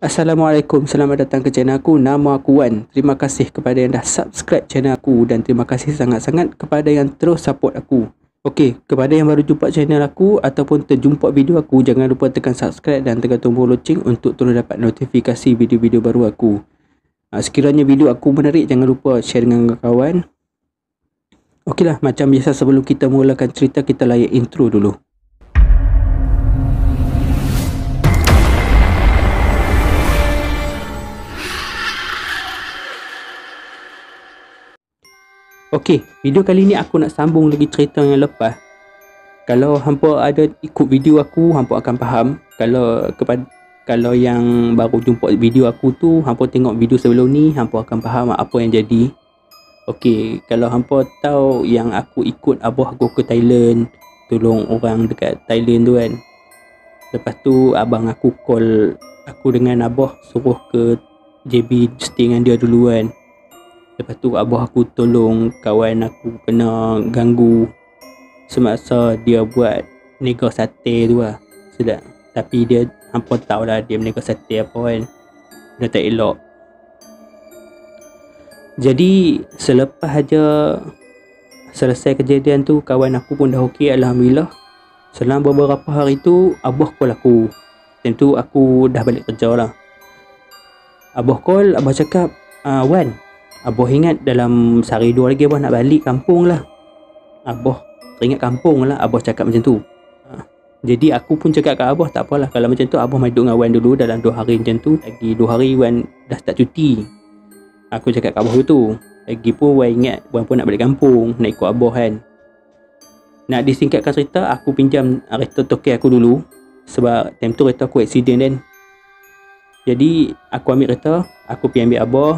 Assalamualaikum, selamat datang ke channel aku. Nama aku Wan. Terima kasih kepada yang dah subscribe channel aku dan terima kasih sangat-sangat kepada yang terus support aku. Okey, kepada yang baru jumpa channel aku ataupun terjumpa video aku, jangan lupa tekan subscribe dan tekan tombol loceng untuk terus dapat notifikasi video-video baru aku. Sekiranya video aku menarik, jangan lupa share dengan kawan. Okeylah, macam biasa sebelum kita mulakan cerita, kita layan intro dulu. Okey, video kali ni aku nak sambung lagi cerita yang lepas. Kalau hampa ada ikut video aku, hampa akan faham. Kalau yang baru jumpa video aku tu, hampa tengok video sebelum ni, hampa akan faham apa yang jadi. Okey, kalau hampa tahu yang aku ikut abah aku ke Thailand, tolong orang dekat Thailand tu kan. Lepas tu abang aku call aku dengan abah, suruh ke JB stay dengan dia dulu kan. Lepas tu abah aku tolong kawan aku kena ganggu semasa dia buat nega sate tu lah. Sedap. Tapi dia hampa tahu lah dia menega sate apa kan. Dia tak elok. Jadi selepas aja selesai kejadian tu, kawan aku pun dah okey, alhamdulillah. Selang beberapa hari tu abah call aku. Time tu aku dah balik kerja lah. Abah call, abah cakap, Wan, abah ingat dalam sehari dua lagi abah nak balik kampung lah. Abah teringat kampung lah, abah cakap macam tu. Jadi aku pun cakap kat abah, tak apalah, kalau macam tu abah main duduk dengan Wan dulu dalam 2 hari macam tu. Lagi 2 hari Wan dah start cuti. Aku cakap kat abah tu. Lagi pun Wan ingat Wan pun nak balik kampung, nak ikut abah kan. Nak disingkatkan cerita, aku pinjam kereta toke aku dulu. Sebab time tu kereta aku accident kan. Jadi aku ambil kereta, aku pergi ambil abah.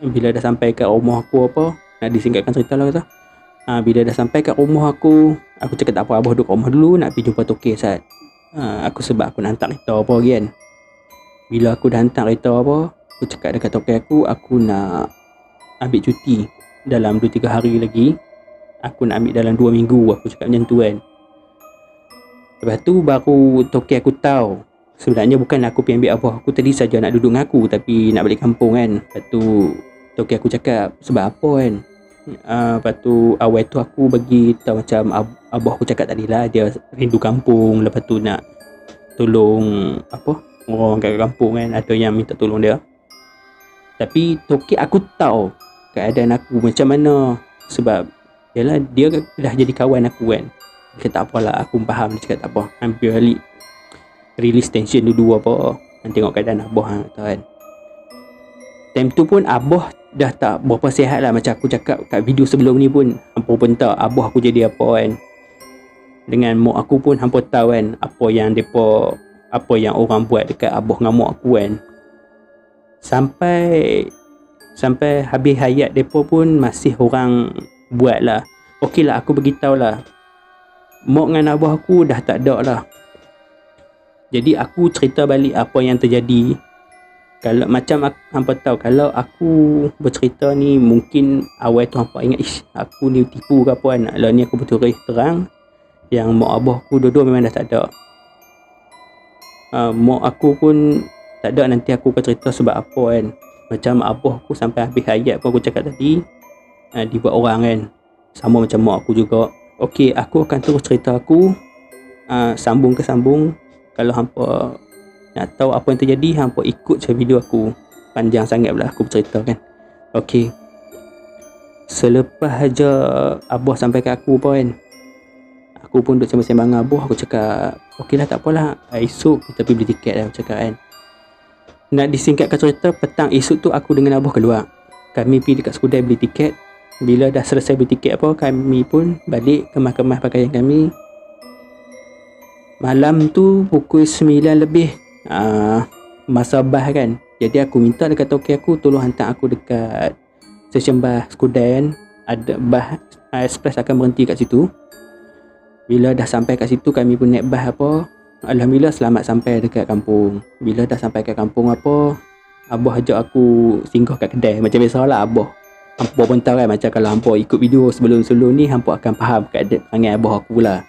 Bila dah sampai kat rumah aku apa, nak disingkatkan cerita lah kata. Bila dah sampai kat rumah aku cakap tak apa, abah duduk kat rumah dulu, nak pergi jumpa toke Sat. Sebab aku nak hantar kereta apa lagi kan. Bila aku dah hantar kereta apa, aku cakap dekat toke aku nak ambil cuti dalam 2-3 hari lagi. Aku nak ambil dalam 2 minggu, aku cakap macam tu kan. Lepas tu baru toke aku tahu sebenarnya bukan aku pergi ambil abah aku tadi saja nak duduk dengan aku, tapi nak balik kampung kan. Lepas tu toke aku cakap sebab apa kan. Lepas tu awal tu aku bagi tahu macam abah aku cakap tadi lah, dia rindu kampung. Lepas tu nak tolong orang kat kampung kan, ada yang minta tolong dia. Tapi toke aku tahu keadaan aku macam mana. Sebab yalah, dia dah jadi kawan aku kan. Dia kata tak apalah, aku faham. Dia cakap tak apa, ambil balik, release tension dulu apa, tengok keadaan abah kan. Time tu pun abah dah tak berapa sihat lah. Macam aku cakap kat video sebelum ni pun, hampa pun tahu abah aku jadi apa kan. Dengan mak aku pun hampa tahu kan apa yang orang buat dekat abah dengan mak aku kan. Sampai habis hayat depa pun masih orang buat lah. Okey lah, aku beritahu lah, mak dengan abah aku dah tak ada lah. Jadi aku cerita balik apa yang terjadi. Kalau macam hampa tahu, kalau aku bercerita ni mungkin awal tu hampa ingat aku ni tipu ke apa kan. Lah ni aku bertulis terang yang mak abah aku dua-dua memang dah tak ada. Mak aku pun tak ada, nanti aku akan cerita sebab apa kan. Macam abah aku sampai habis hayat pun aku cakap tadi, dibuat orang kan. Sama macam mak aku juga. Okey, aku akan terus cerita aku, sambung ke sambung. Kalau hampa nak tahu apa yang terjadi, hampa ikut je video aku. Panjang sangat pula aku bercerita kan. Okey, selepas aja abah sampai kat aku apa kan, aku pun duduk sembang-sembang dengan abah. Aku cakap okey lah, tak apalah, esok kita pergi beli tiket lah, aku cakap kan. Nak disingkatkan cerita, petang esok tu aku dengan abah keluar. Kami pergi dekat Skudai beli tiket. Bila dah selesai beli tiket apa, kami pun balik kemas-kemas pakaian kami. Malam tu pukul 9 lebih, masa bas kan. Jadi aku minta dekat toke aku tolong hantar aku dekat stesen bas Skudai kan. Ada bas express akan berhenti kat situ. Bila dah sampai kat situ, kami pun naik bas apa. Alhamdulillah selamat sampai dekat kampung. Bila dah sampai kat kampung apa, abah ajak aku singgah kat kedai. Macam biasalah abah. Hampa pun tahu kan, macam kalau hampa ikut video sebelum-sebelum ni, hampa akan faham keadaan perangai abah aku lah.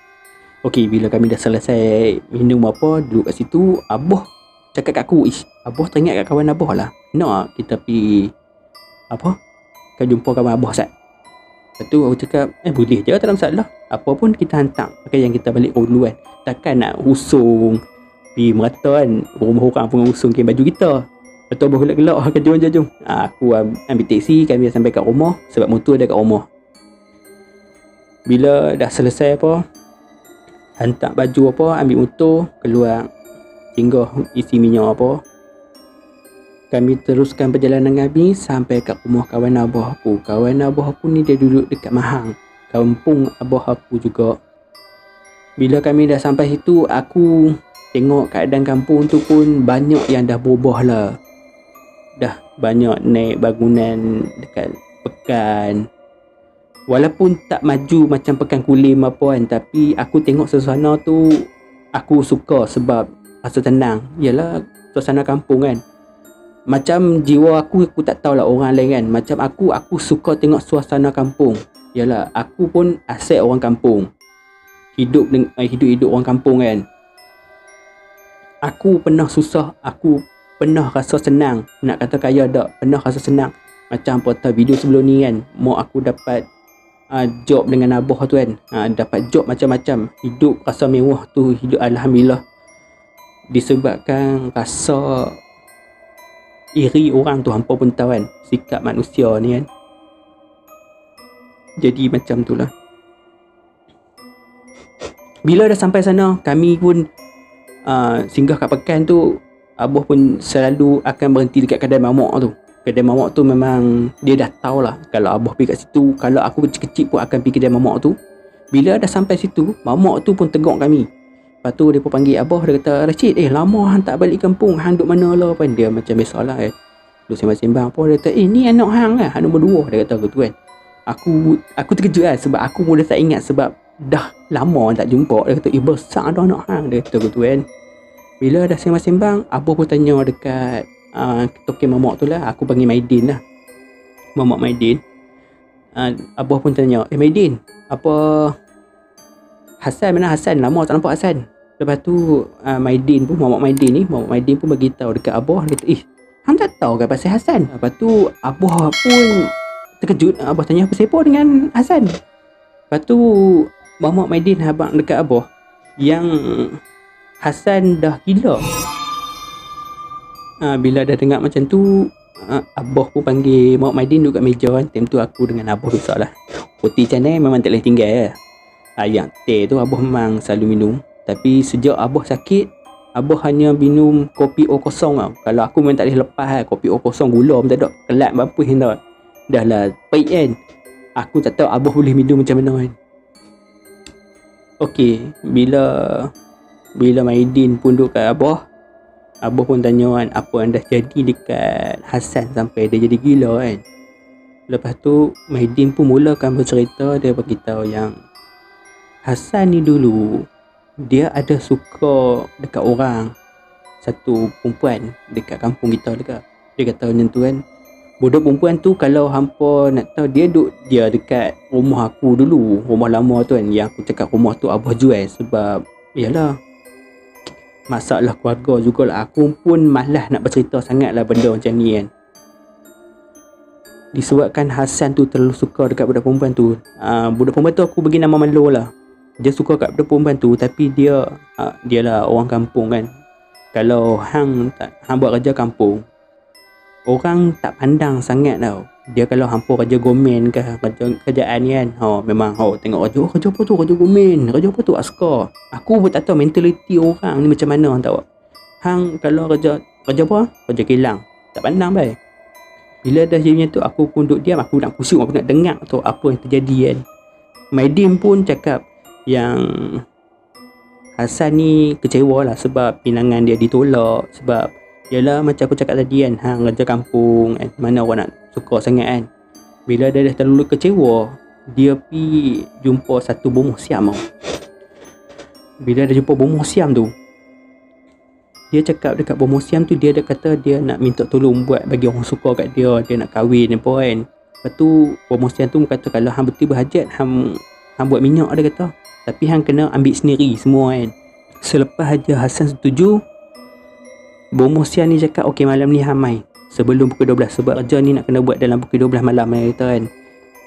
Okey, bila kami dah selesai minum apa, duduk kat situ, abah cakap kat aku, ish, abah teringat kat kawan abah lah, nak kita pergi apa, kau jumpa kawan abah Sat. Lepas tu aku cakap, boleh je, tak ada masalah. Apa pun kita hantar pakai yang kita balik dulu kan. Takkan nak usung pergi merata kan, rumah orang pun usung kain baju kita. Lepas tu abah gelak-gelak, jom. Aku ambil taksi, kami dah sampai kat rumah sebab motor ada kat rumah. Bila dah selesai apa, hantar baju apa, ambil motor, keluar, singgah isi minyak apa, kami teruskan perjalanan kami sampai kat rumah kawan abah aku. Kawan abah aku ni dia duduk dekat Mahang, kampung abah aku juga. Bila kami dah sampai situ, aku tengok keadaan kampung tu pun banyak yang dah berubah lah. Dah banyak naik bangunan dekat Pekan. Walaupun tak maju macam Pekan Kulim apa kan, tapi aku tengok suasana tu aku suka sebab rasa tenang. Yalah, suasana kampung kan. Macam jiwa aku tak tahulah orang lain kan. Macam aku suka tengok suasana kampung. Yalah, aku pun asal orang kampung. Hidup orang kampung kan. Aku pernah susah, aku pernah rasa senang. Nak kata kaya tak, pernah rasa senang. Macam portal video sebelum ni kan, mau aku dapat job dengan abah tu kan. Dapat job macam-macam. Hidup rasa mewah tu, hidup alhamdulillah. Disebabkan rasa iri orang tu, hampa pun tahu kan sikap manusia ni kan. Jadi macam tu lah. Bila dah sampai sana, kami pun singgah kat Pekan tu. Abah pun selalu akan berhenti dekat kedai mamak tu. Kedai mamak tu memang dia dah tahu lah kalau abah pergi kat situ, kalau aku kecil-kecil pun akan pergi kedai mamak tu. Bila dah sampai situ, mamak tu pun tegur kami. Lepas tu dia pun panggil abah, dia kata, Rashid, lama hang tak balik kampung, hang duk mana lah kan. Dia macam biasalah kan, duk sembang-sembang apa. Dia kata, ni anak hang lah, hang nombor 2. Dia kata gitu kan. Aku terkejut lah sebab aku pun dah tak ingat sebab dah lama tak jumpa. Dia kata, besar dah anak hang. Dia kata gitu kan. Bila dah sembang-sembang, abah pun tanya dekat token mamak tu lah. Aku panggil Maidin lah, Mamak Maidin. Abah pun tanya, Maidin, apa Hasan mana Hasan? Lama tak nampak Hasan. Lepas tu Maidin pun bagi tahu dekat abah. Dia kata, hang tak tahu kan pasal Hasan? Lepas tu abah pun terkejut. Abah tanya, apa siapa dengan Hasan? Lepas tu Mamak Maidin habang dekat abah yang Hasan dah gila. Bila dah dengar macam tu, abah pun panggil Mamak Maidin duduk kat meja kan. Time tu aku dengan abah duduk lah. Putih macam ni memang tak boleh tinggal lah. Yang teh tu abah memang selalu minum. Tapi sejak abah sakit, abah hanya minum kopi O kosong tau. Kalau aku memang tak boleh lepas lah. Kopi O kosong gula pun tak ada, kelat berapa tau. Dah lah pahit kan. Aku tak tahu abah boleh minum macam mana kan. Okey, bila Maidin pun duduk kat abah pun tanya kan, apa yang dah jadi dekat Hasan sampai dia jadi gila kan. Lepas tu Maidin pun mulakan bercerita. Dia beritahu yang Hasan ni dulu dia ada suka dekat orang, satu perempuan dekat kampung kita dekat. Dia kata macam tu kan. Budak perempuan tu kalau hampa nak tahu, dia dekat rumah aku dulu, rumah lama tu kan. Yang aku cakap rumah tu abah jual sebab yalah masalah keluarga jugalah. Aku pun malas nak bercerita sangat lah benda macam ni kan. Disebabkan Hasan tu terlalu suka dekat budak perempuan tu. Budak perempuan tu aku bagi nama Melo lah. Dia suka kat budak perempuan tu, tapi dia lah orang kampung kan. Kalau hang buat kerja kampung, orang tak pandang sangat tau. Dia kalau hampa kerja gomen ke kerjaan ni kan, memang tengok kerja apa tu, kerja gomen, kerja apa tu, askar. Aku pun tak tahu mentaliti orang ni macam mana tau. Hang kalau kerja apa, kerja kilang, tak pandang baik. Bila dah jadi macam tu, aku pun duduk diam. Aku nak pusing, aku nak dengar tu apa yang terjadi kan. Maidin pun cakap yang Hasan ni kecewa lah sebab pinangan dia ditolak. Sebab yalah macam aku cakap tadi kan, hang kerja kampung kan, mana orang nak suka sangat kan. Bila dia dah terlalu kecewa, dia pergi jumpa satu bomoh siam tau. Bila dia jumpa bomoh siam tu, dia cakap dekat bomoh siam tu, dia dah kata dia nak minta tolong buat bagi orang suka kat dia. Dia nak kahwin apa kan. Lepas tu bomoh siam tu kata, kalau hang betul berhajat, hang buat minyak, dia kata. Tapi hang kena ambil sendiri semua kan. Selepas Haji Hasan setuju, Bomoh siang ni cakap okey malam ni hang mai sebelum pukul 12 sebab kerja ni nak kena buat dalam pukul 12 malam dia kata kan.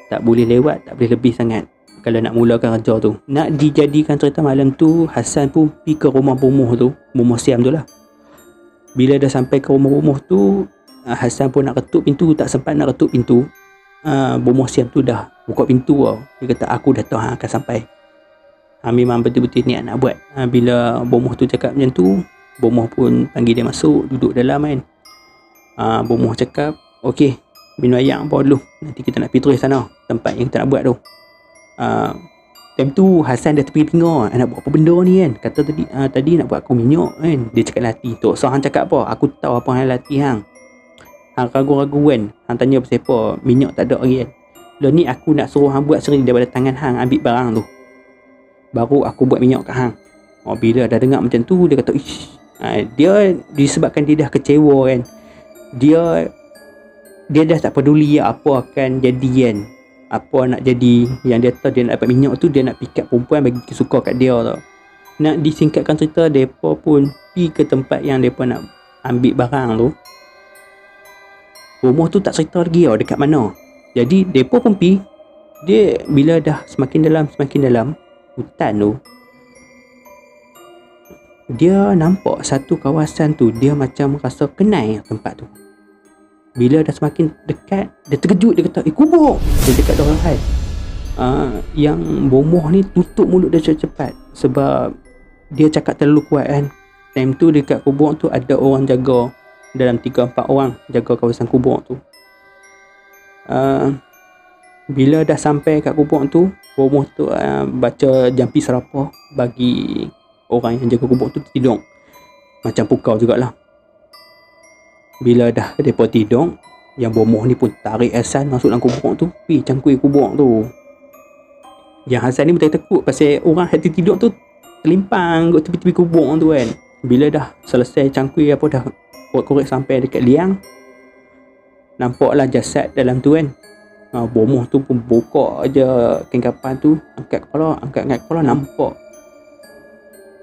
Tak boleh lewat, tak boleh lebih sangat kalau nak mulakan kerja tu. Nak dijadikan cerita malam tu, Hasan pun pergi ke rumah bomoh tu, bomoh siam tu lah. Bila dah sampai ke rumah bomoh tu, Hasan pun nak ketuk pintu, tak sempat nak ketuk pintu. Bomoh siam tu dah buka pintu tau. Dia kata aku dah tahu hang akan sampai. Memang betul-betul niat nak buat. Bila bomoh tu cakap macam tu, bomoh pun panggil dia masuk, duduk dalam kan. Bomoh cakap, okey, minum air apa dulu, nanti kita nak pergi terus sana tempat yang kita nak buat tu. Time tu Hasan dah terpinga, nak buat apa benda ni kan. Kata tadi nak buat aku minyak kan. Dia cakap latih tu. So hang cakap apa? Aku tahu apa hang latih hang. Hang ragu-ragu kan. Hang tanya pasal apa? Minyak tak ada lagi kan. Lah ni aku nak suruh hang buat sendiri daripada tangan hang ambil barang tu. Baru aku buat minyak kat hang. Bila dah dengar macam tu, dia kata ish. Dia disebabkan dia dah kecewa kan. Dia dah tak peduli apa akan jadi kan. Apa nak jadi. Yang dia tahu dia nak dapat minyak tu, dia nak pick up perempuan bagi suka kat dia tau. Nak disingkatkan cerita, mereka pun pergi ke tempat yang mereka nak ambil barang tu. Rumah tu tak cerita lagi tau dekat mana. Jadi mereka pun pergi. Dia bila dah semakin dalam hutan tu, dia nampak satu kawasan tu, dia macam rasa kenal tempat tu. Bila dah semakin dekat, dia terkejut, dia kata kubur. Dia cakap dah orang yang bomoh ni tutup mulut dia cepat-cepat sebab dia cakap terlalu kuat kan. Time tu dekat kubur tu ada orang jaga, dalam 3-4 orang jaga kawasan kubur tu. Bila dah sampai kat kubur tu, bomoh tu baca jampi serapah bagi orang yang jaga kubur tu tidur. Macam pukau jugalah. Bila dah mereka tidur, yang bomoh ni pun tarik Hasan masuk dalam kubur tu, pergi cangkui kubur tu. Yang Hasan ni betul takut pasal orang hati tidur tu terlimpang kat tepi-tepi kubur tu kan. Bila dah selesai cangkui apa dah korek-korek sampai dekat liang, nampaklah jasad dalam tu kan. Bomoh tu pun buka aja kain kapan tu, angkat kepala,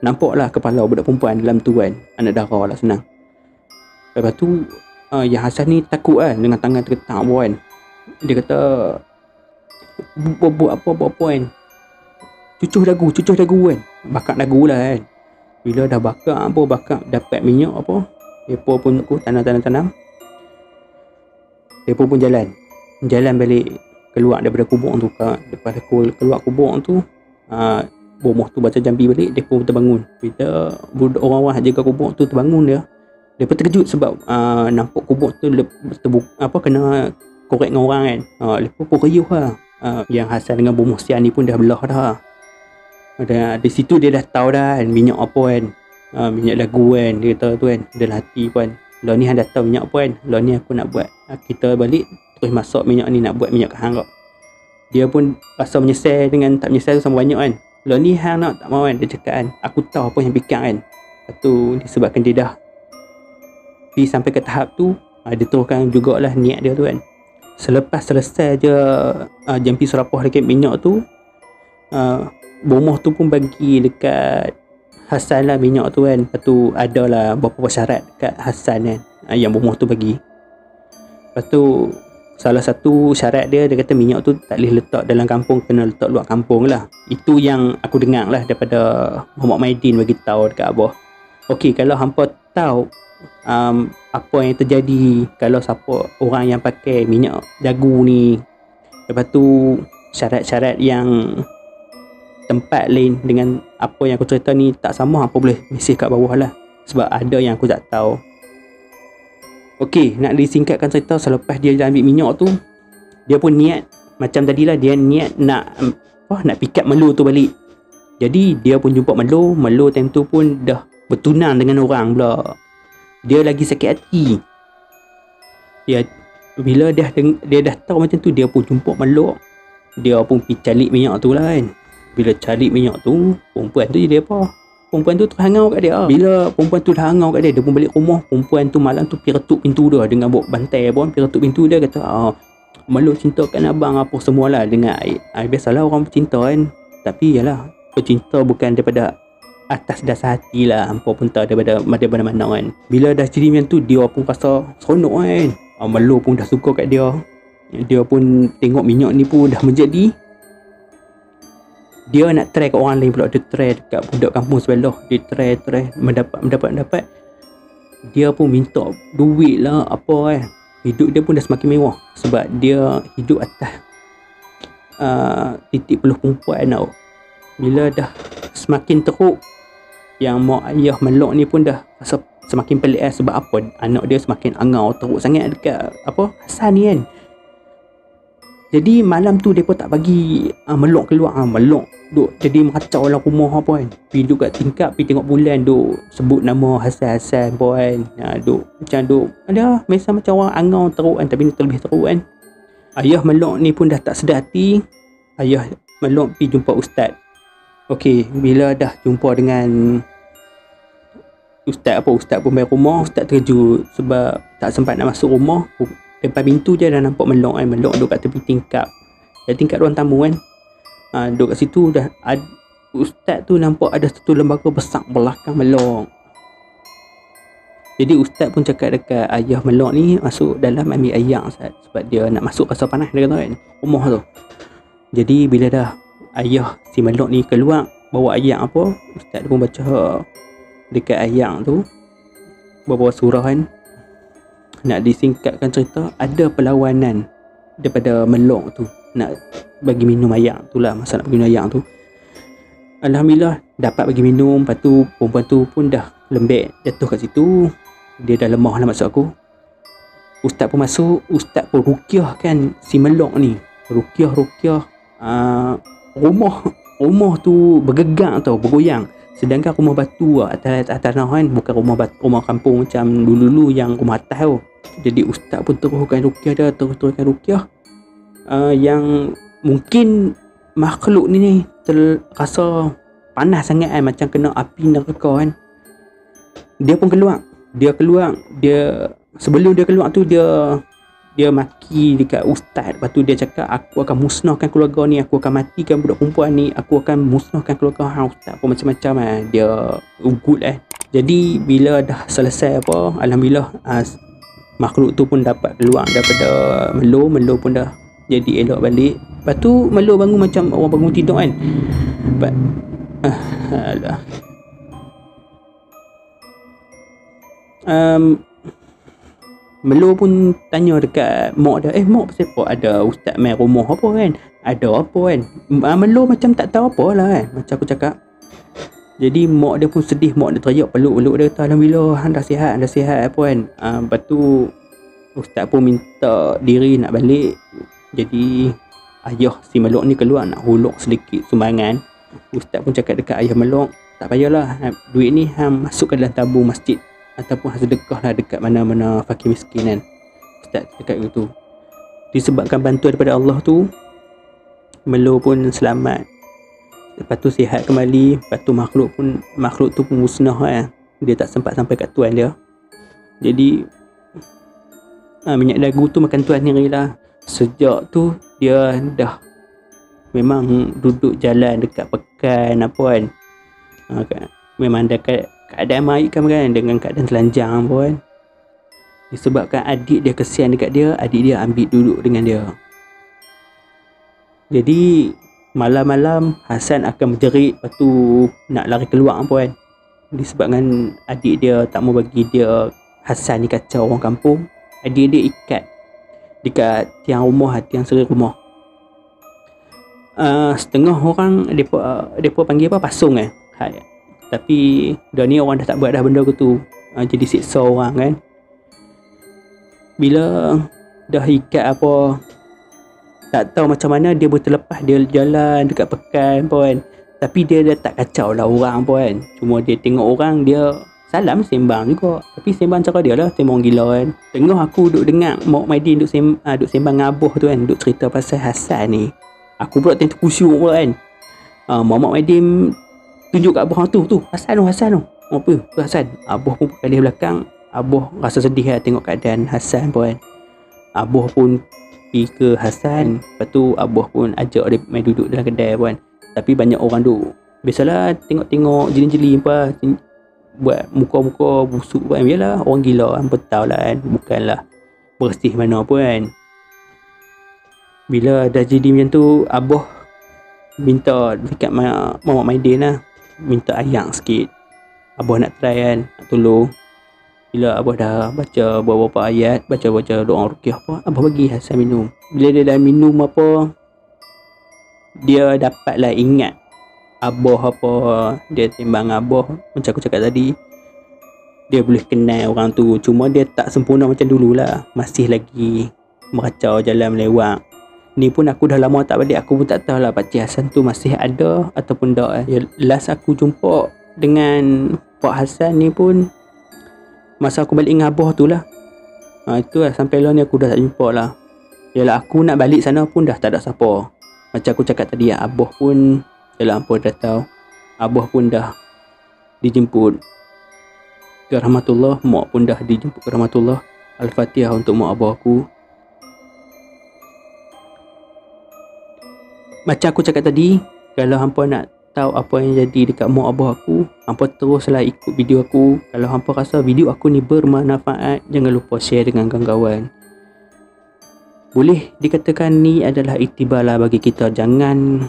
nampaklah kepala budak perempuan dalam tu kan. Anak darah lah senang. Lepas tu yang Hasan ni takut kan, dengan tangan tergetak kan. Dia kata buat apa kan, cucuh dagu kan, bakar dagu lah kan. Bila dah bakar dapat minyak apa, mereka pun tanam. Mereka pun jalan balik keluar daripada kubur tu. Lepas keluar kubur tu, bomoh tu baca jambi balik, dia pun terbangun. Bila orang-orang jaga kubur tu terbangun dia pun terkejut sebab nampak kubur tu kena korek dengan orang kan. Lepas pun riuh lah. Yang Hasan dengan bomoh siang ni pun dah belah dah. Di situ dia dah tahu dah kan, minyak apa kan. Minyak dagu kan, dia kata tu kan. Dalam hati kan, lah ni hang dah tahu minyak apa kan. Lah ni aku nak buat, kita balik terus masak minyak ni, nak buat minyak ke hang kau. Dia pun rasa menyesal dengan tak menyesal tu sama banyak kan. Lah ni hang nak tak mau kan, dia cakap kan, aku tahu apa yang fikir kan. Lepas tu disebabkan dia dah pergi sampai ke tahap tu, dia teruskan jugalah niat dia tu kan. Selepas selesai je jampi serapah dekat minyak tu, bomoh tu pun bagi dekat Hasan lah minyak tu kan. Lepas tu adalah beberapa syarat dekat Hasan kan, yang bomoh tu bagi. Lepas tu salah satu syarat dia kata minyak tu tak boleh letak dalam kampung, kena letak luar kampung lah. Itu yang aku dengar lah daripada Muhammad Maidin bagi tahu dekat Abah. Okey, kalau hampa tahu apa yang terjadi kalau siapa orang yang pakai minyak dagu ni, lepas tu syarat-syarat yang tempat lain dengan apa yang aku cerita ni tak sama, apa boleh mesej kat bawah lah, sebab ada yang aku tak tahu. Okey, nak disingkatkan cerita, selepas dia ambil minyak tu, dia pun niat macam tadilah, dia niat nak pick up Melo tu balik. Jadi dia pun jumpa Melo time tu pun dah bertunang dengan orang pula. Dia lagi sakit hati. Bila dia dah tahu macam tu, dia pun jumpa Melo. Dia pun pergi calik minyak tu lah kan. Bila calik minyak tu, perempuan tu jadi apa? Perempuan tu terhangau kat dia. Bila perempuan tu dah hangau kat dia, dia pun balik rumah. Perempuan tu malam tu pergi retuk pintu dia dengan bawa bantai pun, pergi retuk pintu dia, kata Melo cintakan abang apa semualah dengan air. Biasalah orang bercinta kan. Tapi yalah, bercinta bukan daripada atas dasar hati lah. Hampa pun tahu daripada mana kan. Bila dah jadi macam tu, dia pun rasa seronok kan. Melo pun dah suka kat dia. Dia pun tengok minyak ni pun dah menjadi. Dia nak try kat orang lain pula. Dia try dekat budak kampung sebelah. Dia try mendapat. Dia pun minta duit lah apa kan. Hidup dia pun dah semakin mewah. Sebab dia hidup atas titik peluh perempuan tau. Bila dah semakin teruk, yang mak ayah Melok ni pun dah rasa semakin pelik lah. Sebab apa? Anak dia semakin angau teruk sangat dekat Hasan ni kan. Jadi malam tu mereka tak bagi Melok keluar. Melok duk jadi meracau dalam rumah apa kan. Pergi duduk kat tingkap, pergi tengok bulan, duk sebut nama Hasan apa kan. Duk macam duk ada macam orang angau teruk kan. Tapi ni terlebih teruk kan. Ayah Melok ni pun dah tak sedar hati. Ayah Melok pergi jumpa ustaz. Okey, bila dah jumpa dengan ustaz pun balik rumah. Ustaz terkejut sebab tak sempat nak masuk rumah. Depan pintu je dah nampak Melok kan. Melok duduk kat tepi tingkap. Dari tingkap ruang tamu kan. Duduk kat situ dah ustaz tu nampak ada satu lembaga besar belakang Melok. Jadi ustaz pun cakap dekat ayah Melok ni masuk dalam ambil air Ustaz. Sebab dia nak masuk rasa panas dia kata kan. Rumah tu. Jadi bila dah ayah si Melok ni keluar bawa air apa, ustaz pun baca dekat air tu beberapa surah kan. Nak disingkatkan cerita, ada perlawanan daripada Melok tu nak bagi minum air tu lah. Masa nak bagi minum air tu, alhamdulillah dapat bagi minum. Lepas tu perempuan tu pun dah lembek jatuh kat situ. Dia dah lemah lah maksud aku. Ustaz pun masuk. Ustaz pun ruqyah kan si Melok ni. Ruqyah rumah tu bergegar tau, bergoyang. Sedangkan rumah batu atas tanah kan, bukan rumah kampung macam dulu-dulu yang rumah atas tu. Jadi ustaz pun teruskan ruqyah dia, teruskan ruqyah. Yang mungkin makhluk ni terasa panas sangat kan, macam kena api neraka kan. Dia pun keluar. Sebelum dia keluar tu dia maki dekat ustaz. Lepas tu dia cakap, aku akan musnahkan keluarga ni, aku akan matikan budak perempuan ni, aku akan musnahkan keluarga ustaz pun macam-macam lah. Dia ugut Jadi bila dah selesai alhamdulillah makhluk tu pun dapat keluar daripada Melo pun dah jadi elok balik. Lepas tu Melo bangun macam orang bangun tidur kan. Melo pun tanya dekat mak dia, mak pasal apa ada ustaz main rumah apa kan, ada apa kan. Melo macam tak tahu apa lah kan, macam aku cakap. Jadi mak dia pun sedih. Mak dia teriak, peluk dia kata, alhamdulillah anda sihat apa kan. Lepas tu ustaz pun minta diri nak balik. Jadi ayah si Melok ni keluar nak huluk sedikit sumbangan. Ustaz pun cakap dekat ayah Melok, tak payahlah, duit ni masuk ke dalam tabung masjid ataupun sedekah lah dekat mana-mana fakir miskin kan. Ustaz cakap gitu. Disebabkan bantuan daripada Allah tu, Melo pun selamat. Lepas tu sihat kembali. Lepas tu makhluk tu pun musnah kan. Dia tak sempat sampai kat tuan dia. Jadi minyak dagu tu makan tuan sendiri lah. Sejak tu dia dah memang duduk jalan dekat pekan apa kan. Memang dekat keadaan baik kan, dengan keadaan telanjang pun. Disebabkan adik dia kesian dekat dia, adik dia ambil duduk dengan dia. Jadi malam-malam Hasan akan menjerit, lepas tu nak lari keluar pun kan. Disebabkan adik dia tak mau bagi dia Hasan ni kacau orang kampung. Adik dia ikat dekat tiang rumah, tiang seri rumah. Setengah orang depa panggil pasung kan. Tapi dah ni orang dah tak buat dah benda tu. Jadi siksa orang kan. Bila dah ikat apa, tak tahu macam mana dia boleh terlepas. Dia jalan dekat pekan pun. Tapi dia dah tak kacau lah orang pun kan. Cuma dia tengok orang, dia salam sembang juga. Tapi sembang cara dia lah, sembang gila kan. Tengah aku duduk dengar Mak Maidin duduk sembang dengan Abah tu kan, duduk cerita pasal Hasan ni. Aku pula tengok kusyuk pula kan. Mak Maidin tunjuk kat Abah tu Hasan tu. Apa tu Hasan? Abah pun kali belakang. Abah rasa sedih lah tengok keadaan Hasan pun kan. Abah pun pergi ke Hasan. Lepas tu Abah pun ajak dia main duduk dalam kedai pun kan. Tapi banyak orang duduk Biasalah tengok-tengok jeli-jeli apa, buat muka-muka busuk kan. Biarlah orang gila kan, tahu lah kan, bukanlah bersih mana pun kan. Bila dah jadi macam tu, Abah minta dekat Mamat Maidin lah, minta ayang sikit. Abah nak try kan, nak tolong. Bila Abah dah baca beberapa ayat, baca doa ruqyah apa, Abah bagi Hasan minum. Bila dia dah minum apa, dia dapatlah ingat Abah apa dia timbang Abah. Macam aku cakap tadi, dia boleh kenal orang tu, cuma dia tak sempurna macam dululah, masih lagi meracau jalan melewat. Ni pun aku dah lama tak balik, aku pun tak tahu lah Pakcik Hasan tu masih ada ataupun tak. Last aku jumpa dengan Pak Hasan ni pun masa aku balik dengan Abah tu lah. Itu lah, sampai lah ni aku dah tak jumpa lah. Yalah, aku nak balik sana pun dah tak ada siapa. Macam aku cakap tadi, Abah pun, yalah apa dah tahu, Abah pun dah dijemput ke rahmatullah, mak pun dah dijemput ke rahmatullah. Al-Fatihah untuk mak abah aku. Macam aku cakap tadi, kalau hampa nak tahu apa yang jadi dekat mak abah aku, hampa teruslah ikut video aku. Kalau hampa rasa video aku ni bermanfaat, jangan lupa share dengan kawan-kawan. Boleh dikatakan ni adalah iktibar lah bagi kita. Jangan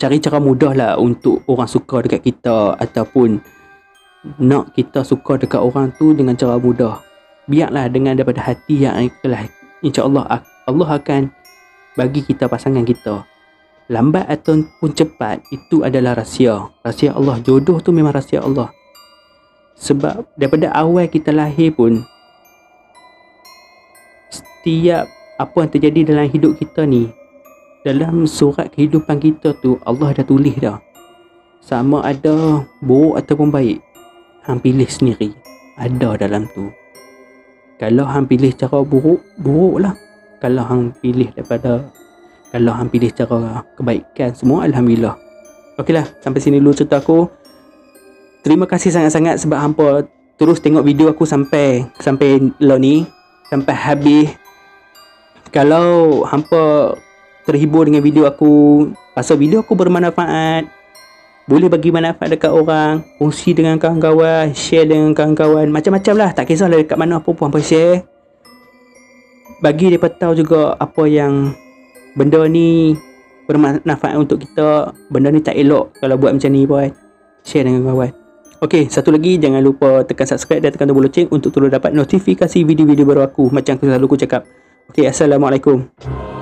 cari cara mudah lah untuk orang suka dekat kita, ataupun nak kita suka dekat orang tu dengan cara mudah. Biarlah dengan daripada hati yang ikhlas. InsyaAllah Allah akan bagi kita pasangan kita. Lambat ataupun cepat, itu adalah rahsia. Rahsia Allah. Jodoh tu memang rahsia Allah. Sebab daripada awal kita lahir pun, setiap apa yang terjadi dalam hidup kita ni, dalam surat kehidupan kita tu, Allah dah tulis dah. Sama ada buruk ataupun baik, hang pilih sendiri. Ada dalam tu. Kalau hang pilih cara buruk, buruk lah. Kalau hang pilih cara kebaikan, semua alhamdulillah. Okeylah, sampai sini dulu cerita aku. Terima kasih sangat-sangat sebab hampa terus tengok video aku sampai lo ni, sampai habis. Kalau hampa terhibur dengan video aku, pasal video aku bermanfaat, boleh bagi manfaat dekat orang, kongsi dengan kawan-kawan, share dengan kawan-kawan, macam-macam lah, tak kisahlah dekat mana apa pun hampa share. Bagi mereka tahu juga apa yang benda ni bermanfaat untuk kita. Benda ni tak elok kalau buat macam ni pun. Share dengan kawan. Okey, satu lagi, jangan lupa tekan subscribe dan tekan tombol loceng untuk terus dapat notifikasi video-video baru aku. Macam aku selalu cakap. Okey, Assalamualaikum.